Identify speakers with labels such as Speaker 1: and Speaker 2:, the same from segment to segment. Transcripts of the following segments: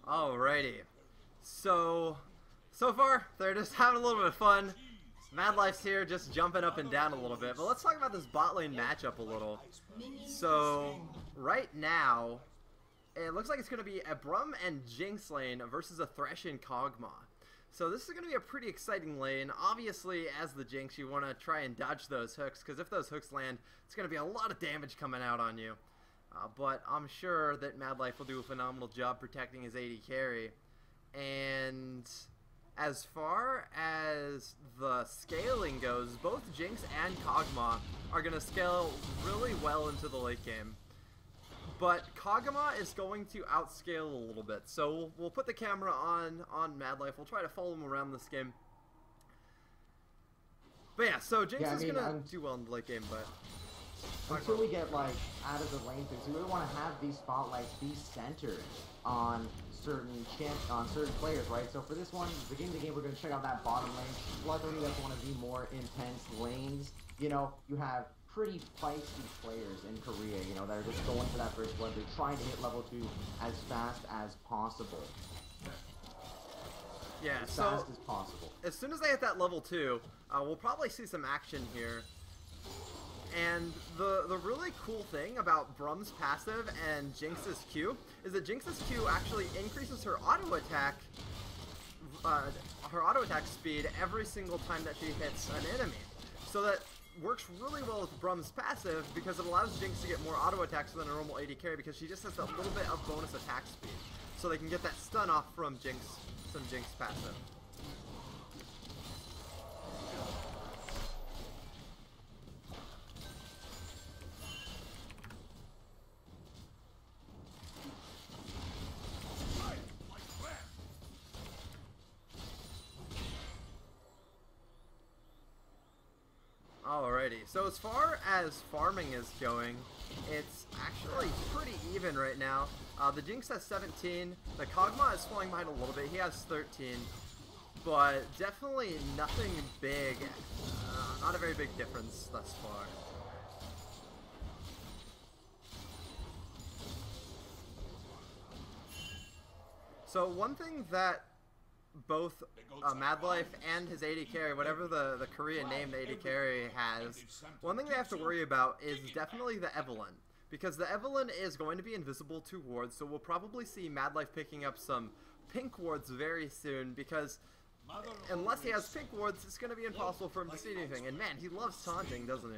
Speaker 1: Alrighty. So far, they're just having a little bit of fun. Madlife's here just jumping up and down a little bit. But let's talk about this bot lane matchup a little. So, right now, it looks like it's going to be a Braum and Jinx lane versus a Thresh and Kog'Maw. So this is going to be a pretty exciting lane. Obviously, as the Jinx, you want to try and dodge those hooks, because if those hooks land, it's going to be a lot of damage coming out on you. But I'm sure that Madlife will do a phenomenal job protecting his AD carry. And as far as the scaling goes, both Jinx and Kog'Maw are going to scale really well into the late game. But Kog'Maw is going to outscale a little bit, so we'll put the camera on Madlife. We'll try to follow him around this game. But yeah, so Jinx is going to do well in the late game, but
Speaker 2: until we get like out of the lane things, we really want to have these spotlights be centered on certain players, right? So for this one, the beginning of the game, we're going to check out that bottom lane. Luckily, that's one of the more intense lanes. You know, you have pretty feisty players in Korea, you know, that are just going for that first blood. They're trying to hit level 2 as fast as possible.
Speaker 1: Yeah,
Speaker 2: as fast as possible.
Speaker 1: As soon as they hit that level 2, we'll probably see some action here. And the really cool thing about Braum's passive and Jinx's Q is that Jinx's Q actually increases her auto attack speed every single time that she hits an enemy. So that works really well with Braum's passive because it allows Jinx to get more auto attacks than a normal AD carry because she just has a little bit of bonus attack speed. So they can get that stun off from some Jinx passive. Alrighty, so as far as farming is going, it's actually pretty even right now. The Jinx has 17, the Kog'Maw is falling behind a little bit, he has 13, but definitely nothing big, not a very big difference thus far. So one thing that both Madlife and his AD carry, whatever the Korean name the AD carry has, one thing they have to worry about is definitely the Evelynn. Because the Evelynn is going to be invisible to wards, so we'll probably see Madlife picking up some pink wards very soon, because unless he has pink wards, it's going to be impossible for him to see anything. And man, he loves taunting, doesn't he?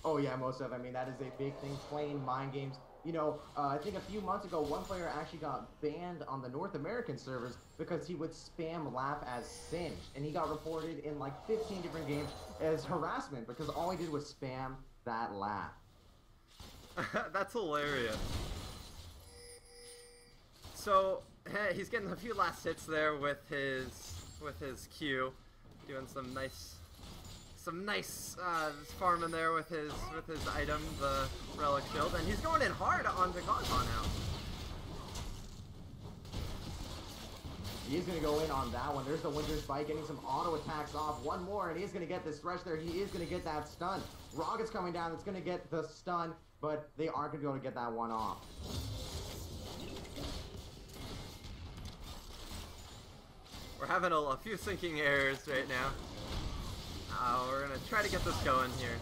Speaker 2: Oh yeah, most of. I mean, that is a big thing, playing mind games. You know, I think a few months ago, one player actually got banned on the North American servers because he would spam laugh as Singed, and he got reported in like 15 different games as harassment because all he did was spam that laugh.
Speaker 1: That's hilarious. So he's getting a few last hits there with his Q, doing some nice farming there with his item, the relic shield, and he's going in hard onto Kog'Maw now.
Speaker 2: He's going to go in on that one. There's the Winter's Bite getting some auto attacks off. One more, and he's going to get this Thresh there. He is going to get that stun. Rocket's coming down. It's going to get the stun, but they aren't going to be able to get that one off.
Speaker 1: We're having a few syncing errors right now. We're going to try to get this going here.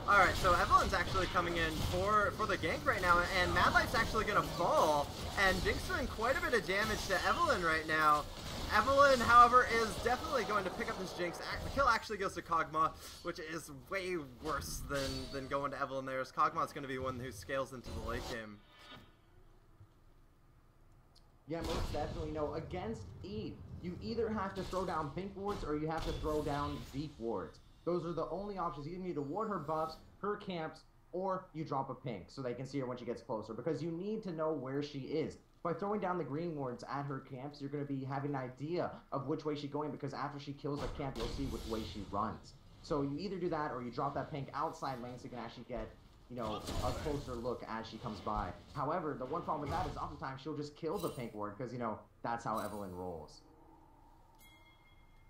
Speaker 1: Alright, so Evelynn's actually coming in for the gank right now, and Madlife's actually going to fall, and Jinx doing quite a bit of damage to Evelynn right now. Evelynn, however, is definitely going to pick up this Jinx. The kill actually goes to Kog'Maw, which is way worse than going to Evelynn there, as Kog'Maw's going to be one who scales into the late game.
Speaker 2: Yeah, most definitely. No, against Eve, you either have to throw down pink wards or you have to throw down deep wards. Those are the only options. You either need to ward her buffs, her camps, or you drop a pink so they can see her when she gets closer, because you need to know where she is. By throwing down the green wards at her camps, you're going to be having an idea of which way she's going, because after she kills a camp, you'll see which way she runs. So you either do that or you drop that pink outside lane so you can actually get, you know, a closer look as she comes by. However, the one problem with that is oftentimes she'll just kill the pink ward because, you know, that's how Evelynn rolls.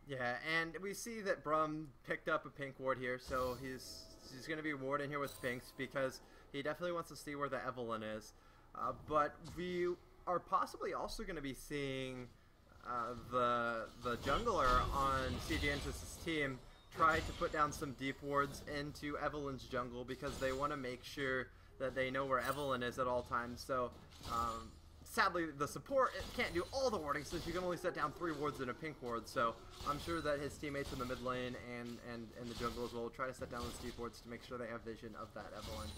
Speaker 1: Yeah, and we see that Braum picked up a pink ward here, so he's going to be warding here with pinks because he definitely wants to see where the Evelynn is. But we are possibly also going to be seeing the jungler on CJ Entus' team try to put down some deep wards into Evelyn's jungle because they want to make sure that they know where Evelyn is at all times. So sadly, the support can't do all the warding since you can only set down 3 wards in a pink ward. So I'm sure that his teammates in the mid lane and the jungle as well will try to set down those deep wards to make sure they have vision of that Evelyn.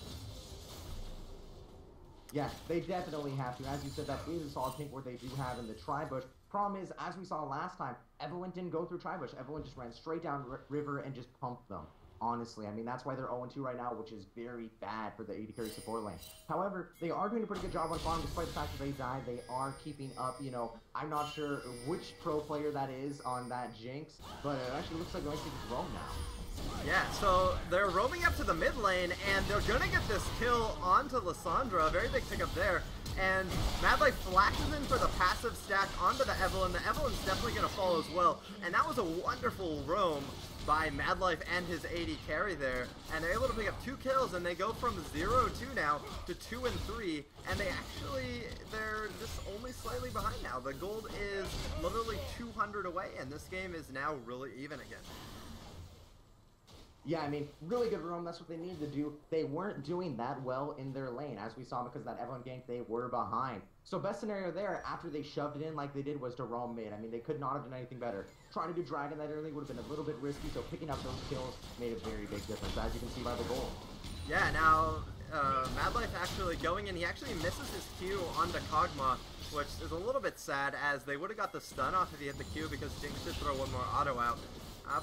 Speaker 2: Yeah, they definitely have to. As you said, that is a solid pink ward they do have in the tri-bush. Problem is, as we saw last time, Evelyn didn't go through tri-bush. Evelyn just ran straight down river and just pumped them. Honestly, I mean, that's why they're 0-2 right now, which is very bad for the AD carry support lane. However, they are doing a pretty good job on farm, despite the fact that they died. They are keeping up, you know, I'm not sure which pro player that is on that Jinx, but it actually looks like they're going to take Braum now.
Speaker 1: Yeah, so they're roaming up to the mid lane, and they're going to get this kill onto Lissandra. A very big pickup there. And Madlife flashes in for the passive stack onto the Evelyn. The Evelyn's definitely going to fall as well. And that was a wonderful roam by Madlife and his AD carry there. And they're able to pick up 2 kills, and they go from 0-2 now to 2-3. And they're just only slightly behind now. The gold is literally 200 away, and this game is now really even again.
Speaker 2: Yeah, I mean, really good roam. That's what they needed to do. They weren't doing that well in their lane, as we saw because of that Evelyn gank, they were behind. So best scenario there, after they shoved it in like they did, was to roam mid. I mean, they could not have done anything better. Trying to do Dragon that early would have been a little bit risky, so picking up those kills made a very big difference, as you can see by the goal.
Speaker 1: Yeah, now, Madlife actually going in, he actually misses his Q onto Kog'Maw, which is a little bit sad, as they would have got the stun off if he hit the Q, because Jinx did throw one more auto out.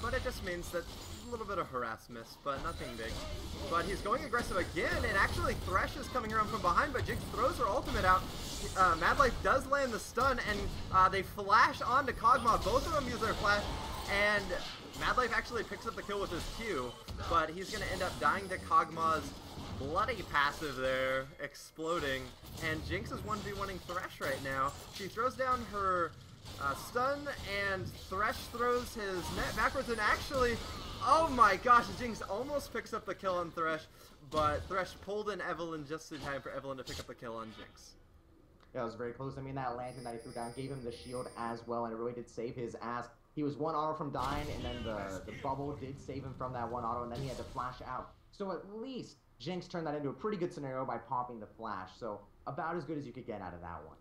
Speaker 1: But it just means that a little bit of harass miss, but nothing big. But he's going aggressive again, and actually Thresh is coming around from behind, but Jinx throws her ultimate out. Madlife does land the stun, and they flash onto Kog'Maw. Both of them use their flash, and Madlife actually picks up the kill with his Q, but he's going to end up dying to Kog'Maw's bloody passive there, exploding. And Jinx is 1v1ing Thresh right now. She throws down her stun, and Thresh throws his net backwards, and actually, oh my gosh, Jinx almost picks up the kill on Thresh, but Thresh pulled in Evelyn just in time for Evelyn to pick up the kill on Jinx.
Speaker 2: Yeah, it was very close. I mean, that lantern that he threw down gave him the shield as well, and it really did save his ass. He was 1 auto from dying, and then the bubble did save him from that 1 auto, and then he had to flash out. So at least Jinx turned that into a pretty good scenario by popping the flash, so about as good as you could get out of that one.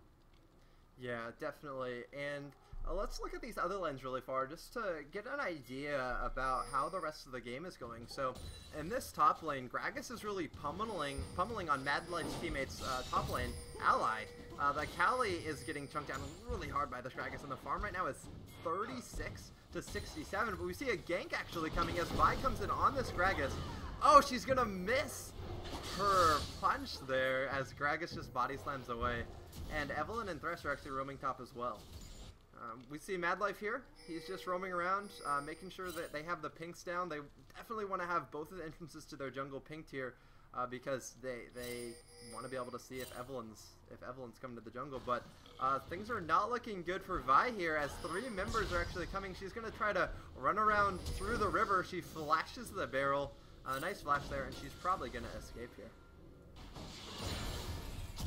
Speaker 1: Yeah, definitely. And let's look at these other lanes really far just to get an idea about how the rest of the game is going. So in this top lane, Gragas is really pummeling on Madlife's teammates' top lane, Ally. The Kali is getting chunked down really hard by the Gragas, and the farm right now is 36 to 67. But we see a gank actually coming as Vi comes in on this Gragas. Oh, she's gonna miss her punch there as Gragas just body slams away. And Evelyn and Thresh are actually roaming top as well. We see Madlife here. He's just roaming around, making sure that they have the pinks down. They definitely want to have both of the entrances to their jungle pinked here because they want to be able to see if Evelyn's coming to the jungle. But things are not looking good for Vi here, as 3 members are actually coming. She's going to try to run around through the river. She flashes the barrel. Nice flash there, and she's probably going to escape here.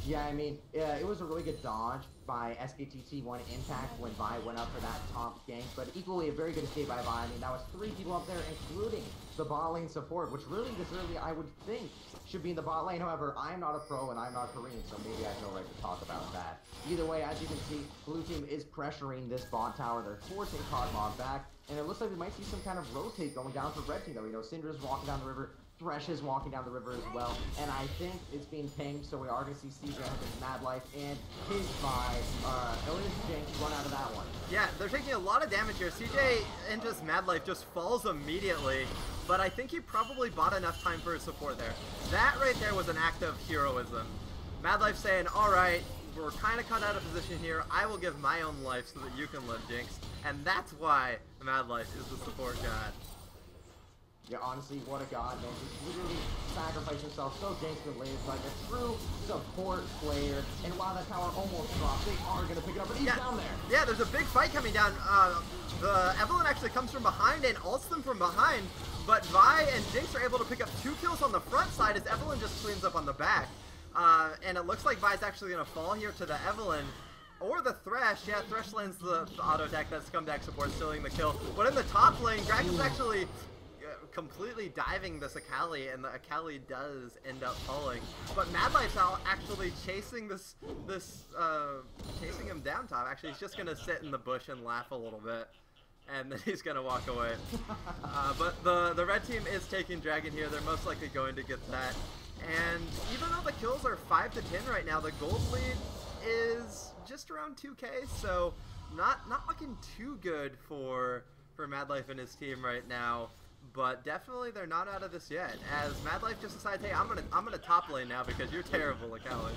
Speaker 2: Yeah, I mean, it was a really good dodge by SKTT1 Impact when Vi went up for that top gank, but equally a very good escape by Vi. I mean, that was 3 people up there, including the bot lane support, which really deservedly, I would think, should be in the bot lane. However, I'm not a pro and I'm not Korean, so maybe I have no right to talk about that. Either way, as you can see, blue team is pressuring this bot tower. They're forcing Kog'Maw back, and it looks like we might see some kind of rotate going down for red team, though. You know, Syndra's walking down the river, Thresh is walking down the river as well, and I think it's being pinged, so we are going to see CJ and Madlife and his Jinx run out of that one.
Speaker 1: Yeah, they're taking a lot of damage here. CJ and just Madlife just falls immediately, but I think he probably bought enough time for his support there. That right there was an act of heroism. Madlife saying, alright, we're kind of cut out of position here. I will give my own life so that you can live, Jinx. And that's why Madlife is the support god.
Speaker 2: Yeah, honestly, what a god, man. He's literally sacrificed himself so Jinx could live like a true support player. And while that tower almost dropped, they are going to pick it up, but he's down there.
Speaker 1: Yeah, there's a big fight coming down. The Evelyn actually comes from behind and ults them from behind, but Vi and Jinx are able to pick up 2 kills on the front side as Evelyn just cleans up on the back. And it looks like Vi's actually going to fall here to the Evelyn. Or the Thresh. Yeah, Thresh lands the auto attack. That's comeback support, stealing the kill. But in the top lane, Dragon's actually completely diving this Akali, and the Akali does end up falling. But Madlife's out actually chasing chasing him down top. Actually, he's just gonna sit in the bush and laugh a little bit, and then he's gonna walk away. But the red team is taking Dragon here. They're most likely going to get that. And even though the kills are 5 to 10 right now, the gold lead is just around 2K, so not looking too good for Madlife and his team right now. But definitely they're not out of this yet, as Madlife just decides, hey, I'm gonna top lane now because you're terrible, Akali.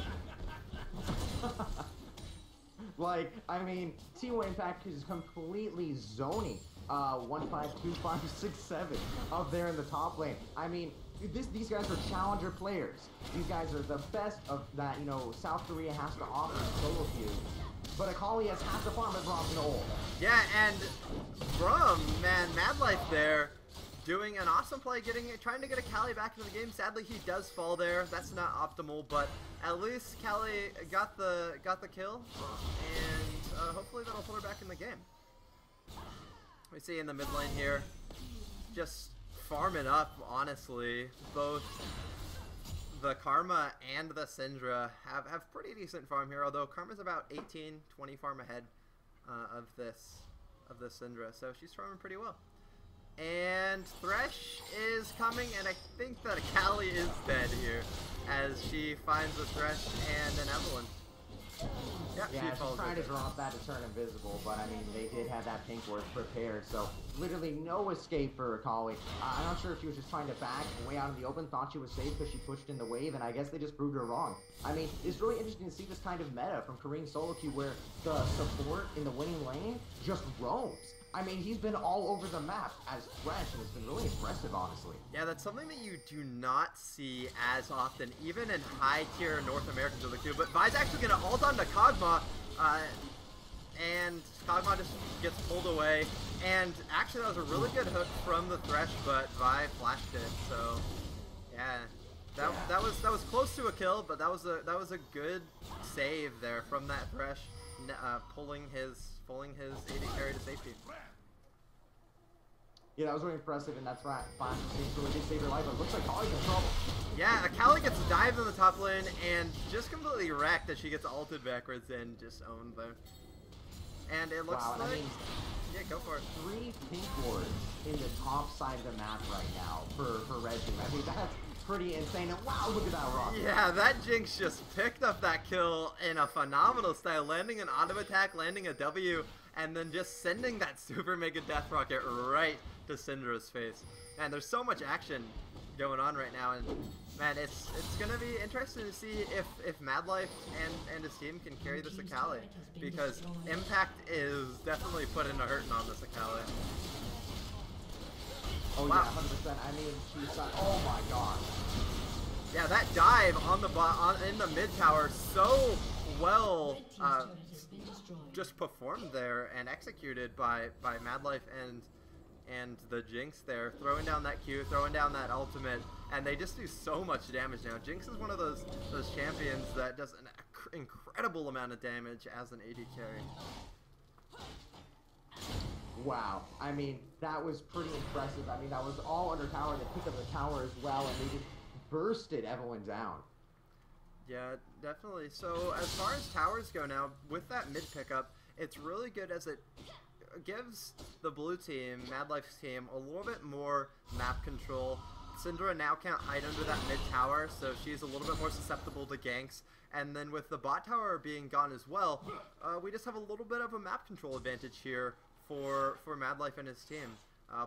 Speaker 2: Like, I mean, T1 Impact is completely zoning 1, 5, 2, 5, 6, 7 up there in the top lane. I mean, these guys are challenger players. These guys are the best of that, you know, South Korea has to offer in solo queue. But Akali has half the farm at Braum's ult.
Speaker 1: Yeah, and Braum, man, Madlife there, doing an awesome play, trying to get Akali back into the game. Sadly, he does fall there. That's not optimal, but at least Akali got the kill, and hopefully that'll put her back in the game. We see in the mid lane here, just farming up, honestly. Both the Karma and the Syndra have pretty decent farm here, although Karma's about 18, 20 farm ahead of this Syndra, so she's farming pretty well. And Thresh is coming, and I think that Akali is dead here, as she finds the Thresh and an Evelyn. Yep,
Speaker 2: yeah, she's trying to drop that to turn invisible, but I mean, they did have that pink ward prepared, so literally no escape for Akali. I'm not sure if she was just trying to back way out in the open, thought she was safe because she pushed in the wave, and I guess they just proved her wrong. I mean, it's really interesting to see this kind of meta from Korean solo queue where the support in the winning lane just roams. I mean, he's been all over the map as Thresh, and it's been really impressive, honestly.
Speaker 1: Yeah, that's something that you do not see as often, even in high-tier North American solo queue. But Vi's actually going to ult onto Kog'Maw, and Kog'Maw just gets pulled away. And actually, that was a really good hook from the Thresh, but Vi flashed it. So, yeah, that was close to a kill, but that was a good save there from that Thresh, pulling his AD carry to safety.
Speaker 2: Yeah, that was really impressive, and that's right. Flash really did save her life, but it looks like Akali's in trouble.
Speaker 1: Yeah, Akali gets dived in the top lane and just completely wrecked as she gets ulted backwards and just owned there. And it looks like... I mean, yeah, go for it.
Speaker 2: 3 pink wards in the top side of the map right now for Red Team. I think that's pretty insane. And wow, look at that rock.
Speaker 1: Yeah, that Jinx just picked up that kill in a phenomenal style, landing an auto attack, landing a W, and then just sending that super mega death rocket right to Syndra's face. And there's so much action going on right now, and man, it's gonna be interesting to see if Madlife and his team can carry this Akali, because Impact is definitely putting a hurting on this Akali.
Speaker 2: Oh wow. Yeah, 100%. I mean, she's oh my god.
Speaker 1: Yeah, that dive on the in the mid tower, so well just performed there and executed by Madlife and the Jinx there, throwing down that Q, throwing down that ultimate, and they just do so much damage now. Jinx is one of those champions that does an incredible amount of damage as an AD carry.
Speaker 2: Wow, I mean, that was pretty impressive. I mean, that was all under tower. They picked up the tower as well, and they just bursted Evelyn down.
Speaker 1: Yeah, definitely. So as far as towers go now, with that mid pickup, it's really good as it gives the blue team, Madlife's team, a little bit more map control. Syndra now can't hide under that mid tower, so she's a little bit more susceptible to ganks. And then with the bot tower being gone as well, we just have a little bit of a map control advantage here for Madlife and his team.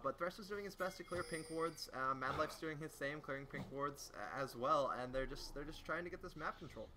Speaker 1: But Thresh is doing his best to clear pink wards. Madlife's doing his same, clearing pink wards as well, and they're just trying to get this map control.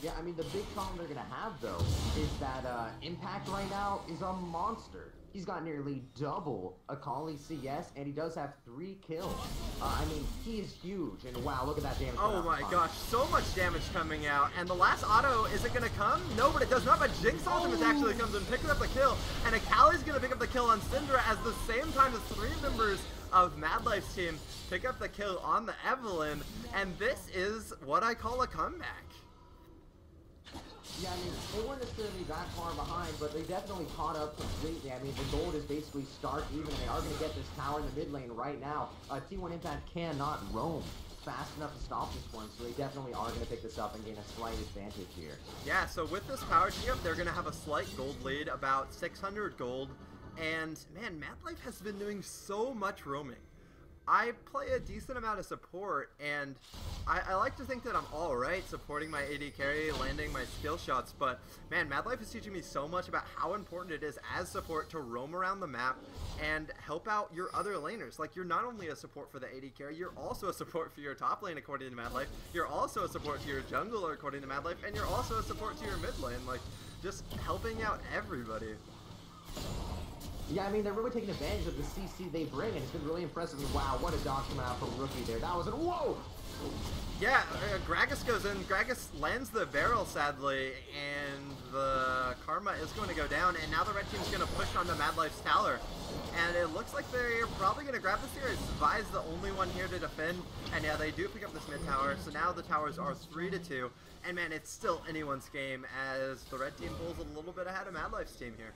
Speaker 2: Yeah, I mean, the big problem they're gonna have though is that Impact right now is a monster. He's got nearly double Akali CS, and he does have 3 kills. I mean, he is huge, and wow, look at that damage.
Speaker 1: Oh my gosh, so much damage coming out, and the last auto, is it gonna come? No, but it does not, but Jinx ultimate actually comes and picks up the kill, and Akali's gonna pick up the kill on Syndra as the same time as 3 members of Madlife's team pick up the kill on the Evelyn, and this is what I call a comeback.
Speaker 2: Yeah, I mean, they weren't necessarily that far behind, but they definitely caught up completely. I mean, the gold is basically stark even. They are going to get this tower in the mid lane right now. T1 Impact cannot roam fast enough to stop this one, so they definitely are going to pick this up and gain a slight advantage here.
Speaker 1: Yeah, so with this power up, they're going to have a slight gold lead, about 600 gold. And, man, Madlife has been doing so much roaming. I play a decent amount of support, and I like to think that I'm alright supporting my AD carry, landing my skill shots, but man, Madlife is teaching me so much about how important it is as support to roam around the map and help out your other laners. Like, you're not only a support for the AD carry, you're also a support for your top lane according to Madlife, you're also a support to your jungler according to Madlife, and you're also a support to your mid lane, like, just helping out everybody.
Speaker 2: Yeah, I mean, they're really taking advantage of the CC they bring, and it's been really impressive. Wow, what a dodge coming out from Rookie there. That was an whoa!
Speaker 1: Yeah, Gragas goes in. Gragas lands the barrel, sadly, and the Karma is going to go down, and now the red team's going to push onto Madlife's tower. And it looks like they're probably going to grab this here. Vi's the only one here to defend, and yeah, they do pick up this mid tower, so now the towers are 3-2. And man, it's still anyone's game as the red team pulls a little bit ahead of Madlife's team here.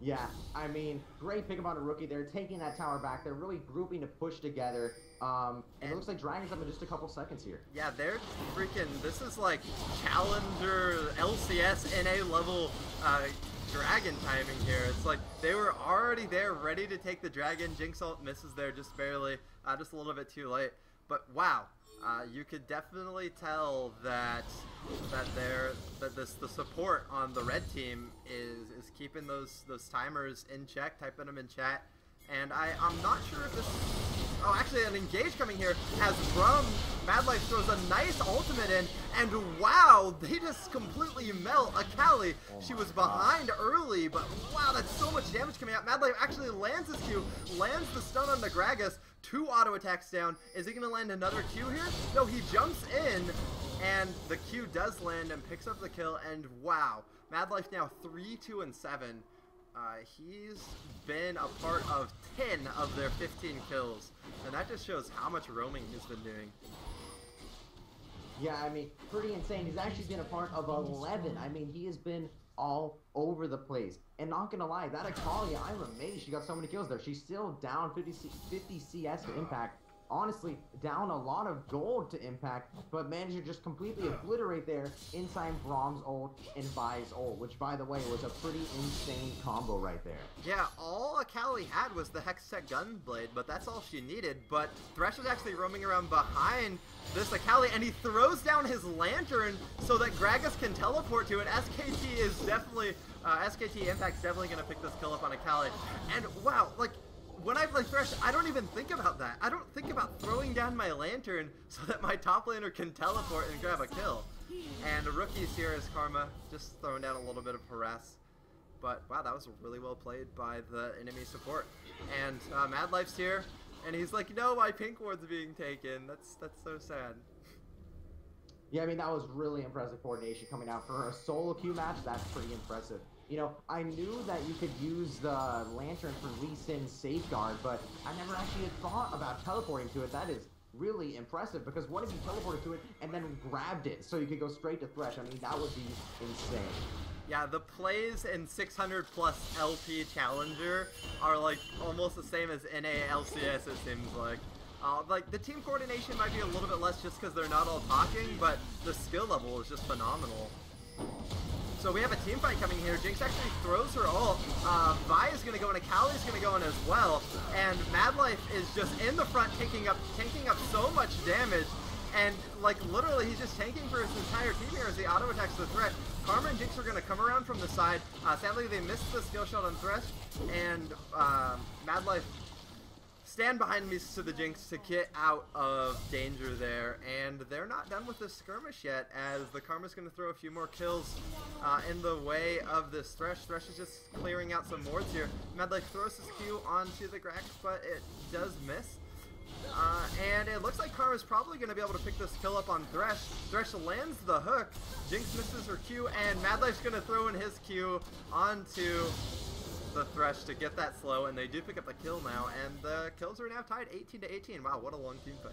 Speaker 2: Yeah, I mean, great pick up on a Rookie. They're taking that tower back. They're really grouping to push together. And it looks like Dragon's up in just a couple seconds here.
Speaker 1: Yeah, they're freaking, this is like Challenger LCS NA level Dragon timing here. It's like they were already there ready to take the Dragon. Jinx ult misses there just barely, just a little bit too late. But wow, you could definitely tell that the support on the red team is keeping those timers in check, typing them in chat. And I'm not sure if this... Oh, actually, an engage coming here as Braum, Madlife throws a nice ultimate in, and wow, they just completely melt Akali. She was behind early, but wow, that's so much damage coming out. Madlife actually lands his Q, lands the stun on the Gragas, 2 auto attacks down. Is he going to land another Q here? No, he jumps in, and the Q does land and picks up the kill, and wow, Madlife now 3-2-7. He's been a part of 10 of their 15 kills, and that just shows how much roaming he's been doing.
Speaker 2: Yeah, I mean, pretty insane. He's actually been a part of 11. I mean, he has been all over the place. And not gonna lie, that Akali, I'm amazed she got so many kills there. She's still down 50 CS to Impact. Honestly, down a lot of gold to Impact, but managed to just completely obliterate there inside Braum's ult and Vi's ult, which, by the way, was a pretty insane combo right there.
Speaker 1: Yeah, all Akali had was the Hextech Gunblade, but that's all she needed. But Thresh was actually roaming around behind this Akali, and he throws down his lantern so that Gragas can teleport to it. SKT is definitely, SKT Impact's definitely going to pick this kill up on Akali. And wow, like, when I play Thresh, I don't even think about that. I don't think about throwing down my lantern so that my top laner can teleport and grab a kill. And the Rookie's here as Karma, just throwing down a little bit of harass. But wow, that was really well played by the enemy support. And Madlife's here, and he's like, no, my pink ward's being taken. That's so sad.
Speaker 2: Yeah, I mean, that was really impressive coordination coming out for a solo queue match. That's pretty impressive. You know, I knew that you could use the lantern for Lee Sin's safeguard, but I never actually had thought about teleporting to it. That is really impressive, because what if you teleported to it and then grabbed it so you could go straight to Thresh? I mean, that would be insane.
Speaker 1: Yeah, the plays in 600 plus LP Challenger are like almost the same as NA LCS, it seems like. Like, the team coordination might be a little bit less just because they're not all talking, but the skill level is just phenomenal. So we have a team fight coming here. Jinx actually throws her ult. Vi is going to go in, Akali's going to go in as well. And Madlife is just in the front taking up so much damage. And, like, literally he's just tanking for his entire team here as he auto attacks the Thresh. Karma and Jinx are going to come around from the side. Sadly, they missed the skill shot on Thresh. And Madlife stand behind me to the Jinx to get out of danger there, and they're not done with this skirmish yet, as the Karma's going to throw a few more kills in the way of this Thresh. Thresh is just clearing out some wards here. Madlife throws his Q onto the Grax, but it does miss. And it looks like Karma's probably going to be able to pick this kill up on Thresh. Thresh lands the hook, Jinx misses her Q, and Madlife's going to throw in his Q onto the Thresh to get that slow, and they do pick up the kill now, and the kills are now tied 18 to 18. Wow, what a long team fight.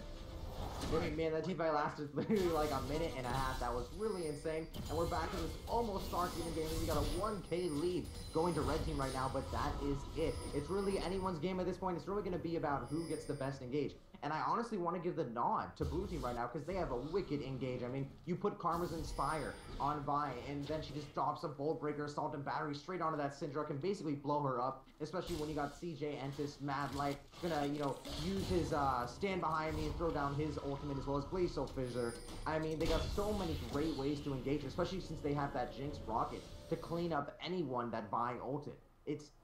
Speaker 2: I mean, man, that team fight lasted literally like a minute and a half. That was really insane. And we're back to this almost start even game. We got a 1K lead going to red team right now, but that is it. It's really anyone's game at this point. It's really going to be about who gets the best engage. And I honestly want to give the nod to blue team right now because they have a wicked engage. I mean, you put Karma's Inspire on Vi, and then she just drops a Bolt Breaker, Assault and Battery straight onto that Syndra, can basically blow her up, especially when you got CJ, Entus, Madlife, gonna, you know, use his stand behind me and throw down his ultimate as well as Blaze Soul Fissure. I mean, they got so many great ways to engage, especially since they have that Jinx Rocket to clean up anyone that Vi ulted.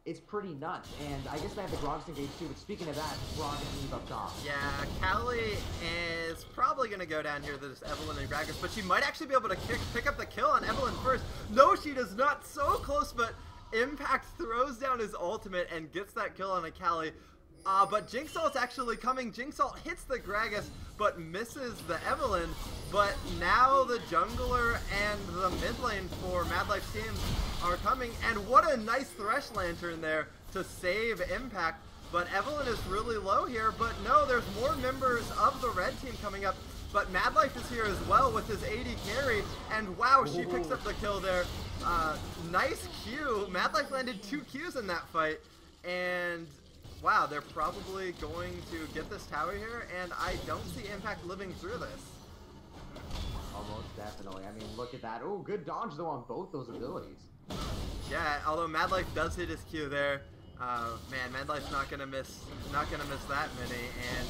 Speaker 2: It's pretty nuts, and I guess they have the Grox engage too, but speaking of that, Grox moves up top.
Speaker 1: Yeah, Callie is probably going to go down here to this Evelynn and Gragas, but she might actually be able to pick up the kill on Evelynn first. No, she does not. So close, but Impact throws down his ultimate and gets that kill on a Callie. But Jinx Ult's actually coming. Jinx Ult hits the Gragas, but misses the Evelynn. But now the jungler and the mid lane for Madlife's team are coming. And what a nice Thresh Lantern there to save Impact. But Evelynn is really low here. But no, there's more members of the red team coming up. But Madlife is here as well with his AD carry. And wow, she picks up the kill there. Nice Q. Madlife landed 2 Qs in that fight. And wow, they're probably going to get this tower here, and I don't see Impact living through this.
Speaker 2: Almost definitely. I mean, look at that. Oh, good dodge though on both those abilities.
Speaker 1: Yeah, although Madlife does hit his Q there. Man, Madlife's not gonna miss that many, and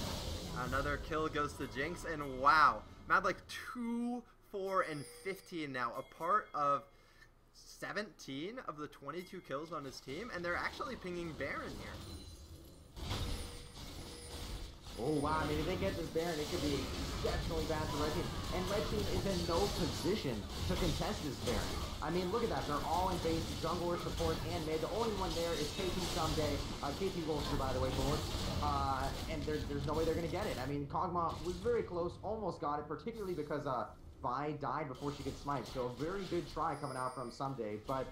Speaker 1: another kill goes to Jinx, and wow, Madlife 2, 4, and 15 now, a part of 17 of the 22 kills on his team, and they're actually pinging Baron here.
Speaker 2: Oh wow, I mean, if they get this Baron, it could be exceptionally bad for Red Team. And Red Team is in no position to contest this Baron. I mean, look at that. They're all in base, jungler, support, and mid. The only one there is KT someday. KT Wolfster, by the way, bullets. And there's no way they're going to get it. I mean, Kog'Maw was very close, almost got it, particularly because Vi died before she could smite. So a very good try coming out from someday, but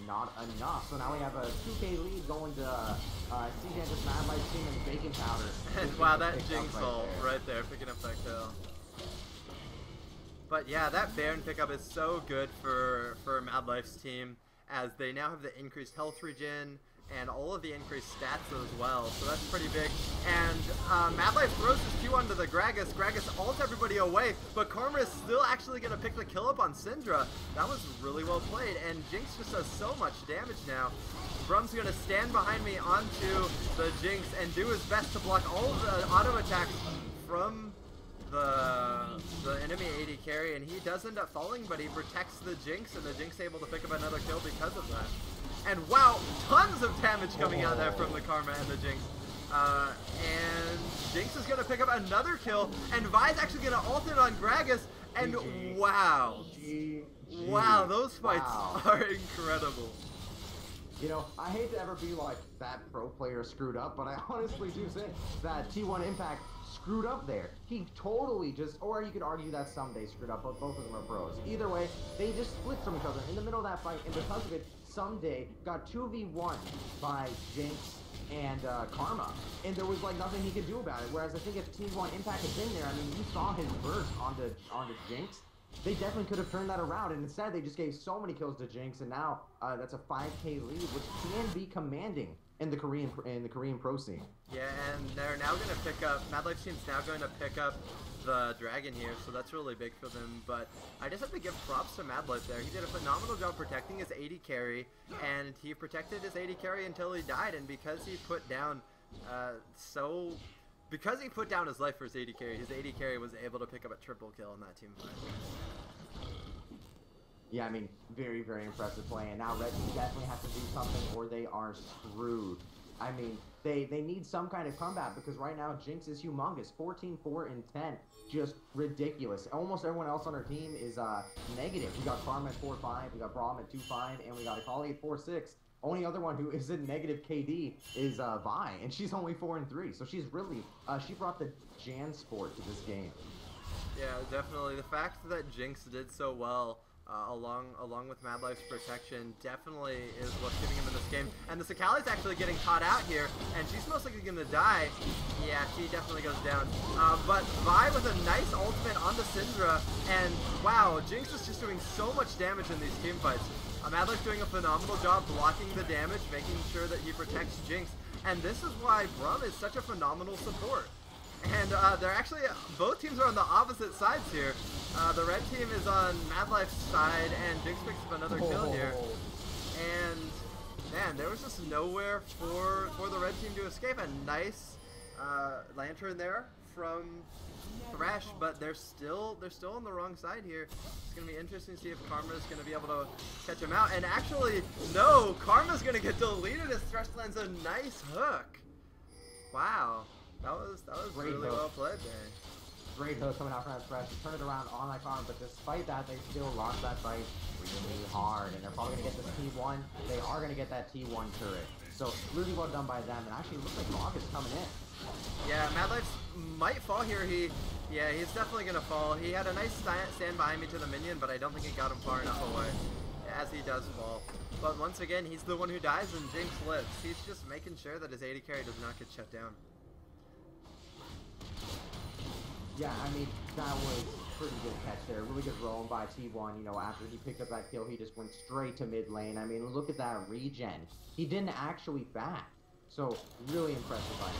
Speaker 2: not enough. So now we have a 2K lead going to CJ and just Madlife team and Bacon Powder.
Speaker 1: And wow, that Jinx ult right there, picking up that kill. But yeah, that Baron pickup is so good for Madlife's team, as they now have the increased health regen and all of the increased stats as well, so that's pretty big. And Madlife throws his Q onto the Gragas. Gragas ults everybody away, but Karma is still actually going to pick the kill up on Syndra. That was really well played, and Jinx just does so much damage now. Braum's going to stand behind me onto the Jinx and do his best to block all of the auto attacks from the enemy AD carry, and he does end up falling, but he protects the Jinx, and the Jinx able to pick up another kill because of that. And wow, tons of damage coming out there from the Karma and the Jinx. And Jinx is going to pick up another kill, and Vi's actually going to ult it on Gragas, and wow. Wow, those fights are incredible.
Speaker 2: You know, I hate to ever be like that pro player screwed up, but I honestly do think that T1 Impact screwed up there. He totally just, or you could argue that Someday screwed up, but both of them are pros. Either way, they just split from each other in the middle of that fight, and because of it, Someday got 2v1 by Jinx and Karma, and there was like nothing he could do about it. Whereas I think if T1 Impact had been there, I mean, you saw his burst onto Jinx. They definitely could have turned that around, and instead they just gave so many kills to Jinx, and now that's a 5K lead, which can be commanding in the Korean pro scene.
Speaker 1: Yeah, and they're now going to pick up, Madlife's team's now going to pick up the dragon here, so that's really big for them. But I just have to give props to Madlife there. He did a phenomenal job protecting his AD carry, and he protected his AD carry until he died. And because he put down because he put down his life for his AD carry was able to pick up a triple kill in that team fight.
Speaker 2: Yeah, I mean, very, very impressive play. And now Red Team definitely has to do something or they are screwed. I mean, they need some kind of comeback, because right now Jinx is humongous. 14, 4, and 10. Just ridiculous. Almost everyone else on our team is negative. We got Karma at 4-5, we got Braum at 2-5, and we got Akali at 4-6. Only other one who is in negative KD is Vi, and she's only 4-3. So she's really, she brought the Jan sport to this game.
Speaker 1: Yeah, definitely. The fact that Jinx did so well along with Madlife's protection, definitely is what's giving him in this game. And the Sakali's actually getting caught out here, and she's most likely going to die. Yeah, she definitely goes down. But Vi with a nice ultimate onto Syndra, and wow, Jinx is just doing so much damage in these team fights. Madlife's doing a phenomenal job blocking the damage, making sure that he protects Jinx, and this is why Braum is such a phenomenal support. And they're actually, both teams are on the opposite sides here. The red team is on Madlife's side, and Jinx picks up another kill here. And man, there was just nowhere for the red team to escape. A nice lantern there from Thresh, but they're still on the wrong side here. It's gonna be interesting to see if Karma is gonna be able to catch him out. And actually, no, Karma's gonna get deleted as Thresh lands a nice hook. Wow. That was really well played there.
Speaker 2: Great hook coming out from that Thresh to turn it around on that Karma, but despite that, they still lost that fight really hard, and they're probably going to get this T1. They are going to get that T1 turret. So really well done by them, and actually looks like Rock is coming in.
Speaker 1: Yeah, Madlife might fall here. He's definitely going to fall. He had a nice stand behind me to the minion, but I don't think it got him far enough away, as he does fall. But once again, he's the one who dies and Jinx lives. He's just making sure that his AD carry does not get shut down.
Speaker 2: Yeah, I mean, that was a pretty good catch there. Really good roam by T1. You know, after he picked up that kill, he just went straight to mid lane. I mean, look at that regen. He didn't actually back. So, really impressive by him.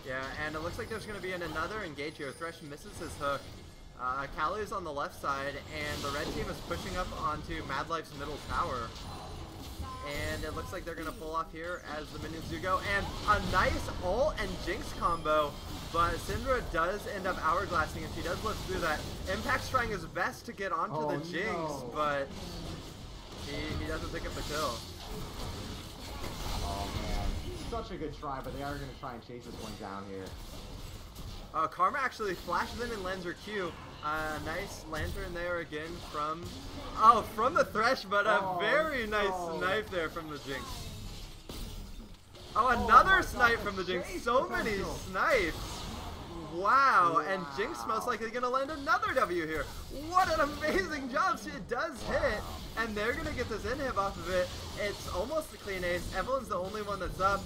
Speaker 1: Yeah, and it looks like there's going to be another engage here. Thresh misses his hook. Kali's on the left side, and the red team is pushing up onto Madlife's middle tower. And it looks like they're going to pull off here as the minions do go. And a nice ult and Jinx combo. But Syndra does end up hourglassing, and she does live through that. Impact's trying his best to get onto the Jinx, but he doesn't pick up the kill.
Speaker 2: Oh man, such a good try, but they are going to try and chase this one down here.
Speaker 1: Karma actually flashes in and lands her Q. Nice lantern there again from the Thresh, but a very nice snipe there from the Jinx. Oh, another snipe from the Jinx. So many snipes. Wow, and Jinx most likely going to land another W here. What an amazing job. She does hit, and they're going to get this inhib off of it. It's almost a clean ace. Evelyn's the only one that's up.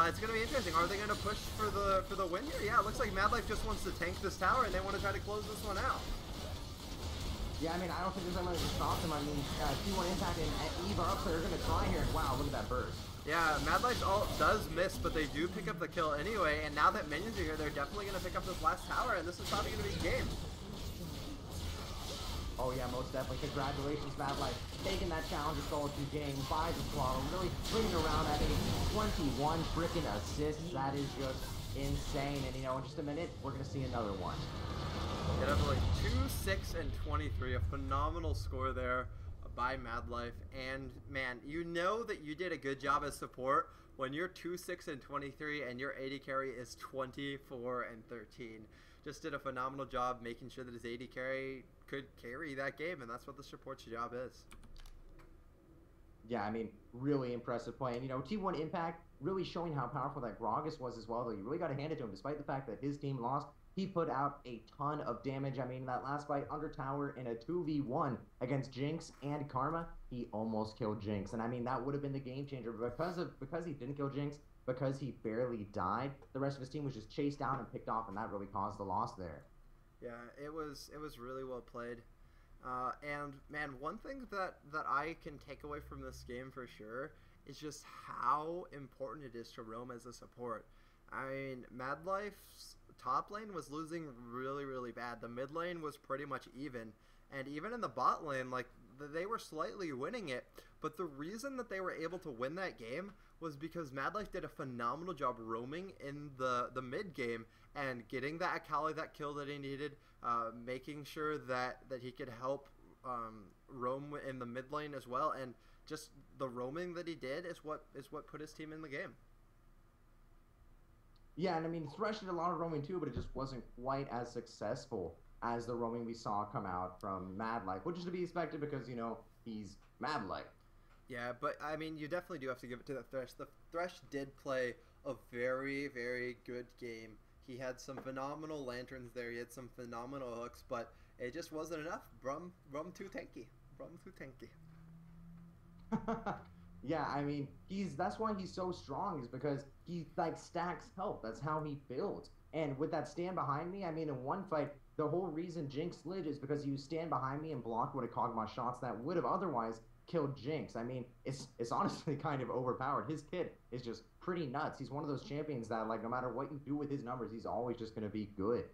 Speaker 1: It's going to be interesting. Are they going to push for the win here? Yeah, it looks like Madlife just wants to tank this tower, and they want to try to close this one out.
Speaker 2: Yeah, I mean, I don't think there's anyone to stop them. I mean, T1 Impact and Eve are up, so they're going to try here. Wow, look at that burst.
Speaker 1: Yeah, Madlife's ult does miss, but they do pick up the kill anyway, and now that minions are here, they're definitely going to pick up this last tower, and this is probably going to be game.
Speaker 2: Oh yeah, most definitely. Congratulations, Madlife. Taking that challenge of solo to game 5 as well. Really bringing around at a 21 freaking assists. That is just insane. And you know, in just a minute, we're going to see another one.
Speaker 1: Yeah, definitely 2, 6, and 23. A phenomenal score there by Madlife. And man, you know that you did a good job as support when you're 2, 6, and 23 and your AD carry is 24 and 13. Just did a phenomenal job making sure that his AD carry could carry that game, and that's what the support's job is.
Speaker 2: Yeah, I mean, really impressive play. And, you know, T1 Impact really showing how powerful that Gragas was as well, though. You really got to hand it to him. Despite the fact that his team lost, he put out a ton of damage. I mean, that last fight under tower in a 2v1 against Jinx and Karma, he almost killed Jinx. And, I mean, that would have been the game changer. But because he didn't kill Jinx, because he barely died, the rest of his team was just chased down and picked off, and that really caused the loss there.
Speaker 1: Yeah, it was really well played. And man, one thing that I can take away from this game for sure is just how important it is to roam as a support. I mean, Madlife's top lane was losing really bad. The mid lane was pretty much even, and even in the bot lane, like, they were slightly winning it. But the reason that they were able to win that game was because Madlife did a phenomenal job roaming in the mid game and getting that Akali that kill that he needed, making sure that he could help roam in the mid lane as well, and just the roaming that he did is what put his team in the game.
Speaker 2: Yeah, and I mean, Thresh did a lot of roaming too, but it just wasn't quite as successful as the roaming we saw come out from Madlife, which is to be expected because, you know, he's Madlife.
Speaker 1: Yeah, but I mean, you definitely do have to give it to the Thresh. The Thresh did play a very good game. He had some phenomenal lanterns there. He had some phenomenal hooks, but it just wasn't enough. Braum too tanky. Braum too tanky.
Speaker 2: Yeah, I mean, that's why he's so strong, is because he like stacks health. That's how he builds. And with that stand behind me, I mean, in one fight, the whole reason Jinx slid is because you stand behind me and block one of Kog'Maw's shots that would have otherwise killed Jinx. I mean, it's honestly kind of overpowered. His kit is just pretty nuts. He's one of those champions that, like, no matter what you do with his numbers, he's always just going to be good.